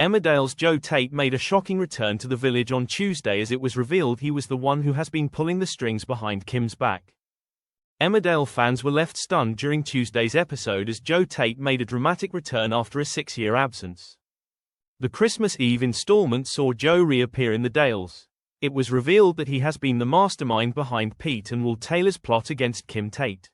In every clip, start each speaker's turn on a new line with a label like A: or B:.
A: Emmerdale's Joe Tate made a shocking return to the village on Tuesday as it was revealed he was the one who has been pulling the strings behind Kim's back. Emmerdale fans were left stunned during Tuesday's episode as Joe Tate made a dramatic return after a 6-year absence. The Christmas Eve installment saw Joe reappear in the Dales. It was revealed that he has been the mastermind behind Pete and Will Taylor's plot against Kim Tate.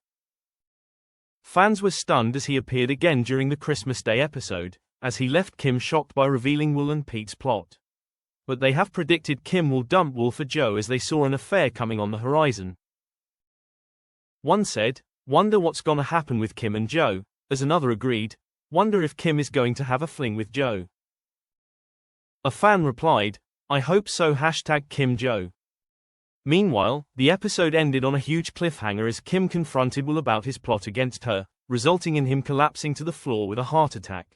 A: Fans were stunned as he appeared again during the Christmas Day episode, as he left Kim shocked by revealing Will and Pete's plot. But they have predicted Kim will dump Will for Joe as they saw an affair coming on the horizon. One said, "Wonder what's gonna happen with Kim and Joe," as another agreed, "Wonder if Kim is going to have a fling with Joe." A fan replied, "I hope so #KimJoe." Meanwhile, the episode ended on a huge cliffhanger as Kim confronted Will about his plot against her, resulting in him collapsing to the floor with a heart attack.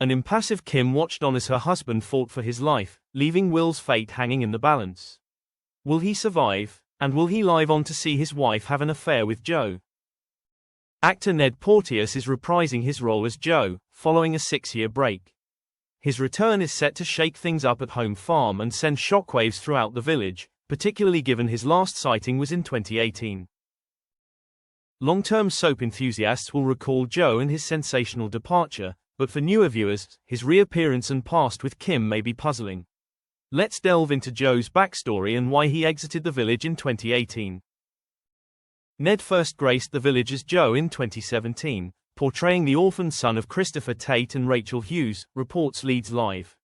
A: An impassive Kim watched on as her husband fought for his life, leaving Will's fate hanging in the balance. Will he survive, and will he live on to see his wife have an affair with Joe? Actor Ned Porteous is reprising his role as Joe, following a 6-year break. His return is set to shake things up at home farm and send shockwaves throughout the village, particularly given his last sighting was in 2018. Long-term soap enthusiasts will recall Joe and his sensational departure, but for newer viewers, his reappearance and past with Kim may be puzzling. Let's delve into Joe's backstory and why he exited the village in 2018. Ned first graced the village as Joe in 2017, portraying the orphan son of Christopher Tate and Rachel Hughes, reports Leeds Live.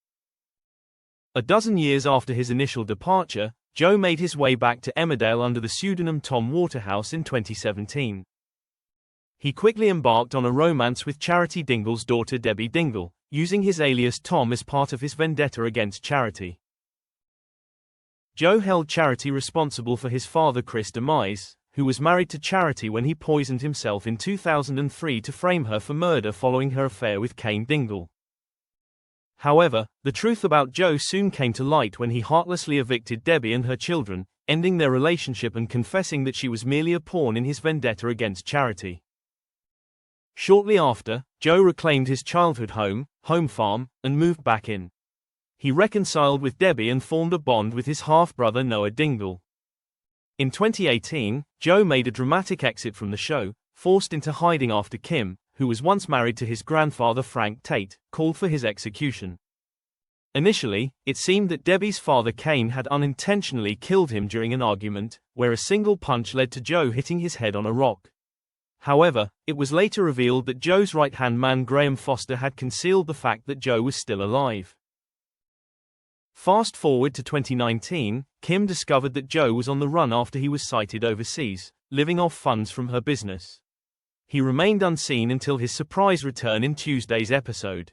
A: A dozen years after his initial departure, Joe made his way back to Emmerdale under the pseudonym Tom Waterhouse in 2017. He quickly embarked on a romance with Charity Dingle's daughter Debbie Dingle, using his alias Tom as part of his vendetta against Charity. Joe held Charity responsible for his father Chris' demise, who was married to Charity when he poisoned himself in 2003 to frame her for murder following her affair with Kane Dingle. However, the truth about Joe soon came to light when he heartlessly evicted Debbie and her children, ending their relationship and confessing that she was merely a pawn in his vendetta against Charity. Shortly after, Joe reclaimed his childhood home farm, and moved back in. He reconciled with Debbie and formed a bond with his half-brother Noah Dingle. In 2018, Joe made a dramatic exit from the show, forced into hiding after Kim, who was once married to his grandfather Frank Tate, called for his execution. Initially, it seemed that Debbie's father Kane had unintentionally killed him during an argument, where a single punch led to Joe hitting his head on a rock. However, it was later revealed that Joe's right-hand man Graham Foster had concealed the fact that Joe was still alive. Fast forward to 2019, Kim discovered that Joe was on the run after he was sighted overseas, living off funds from her business. He remained unseen until his surprise return in Tuesday's episode.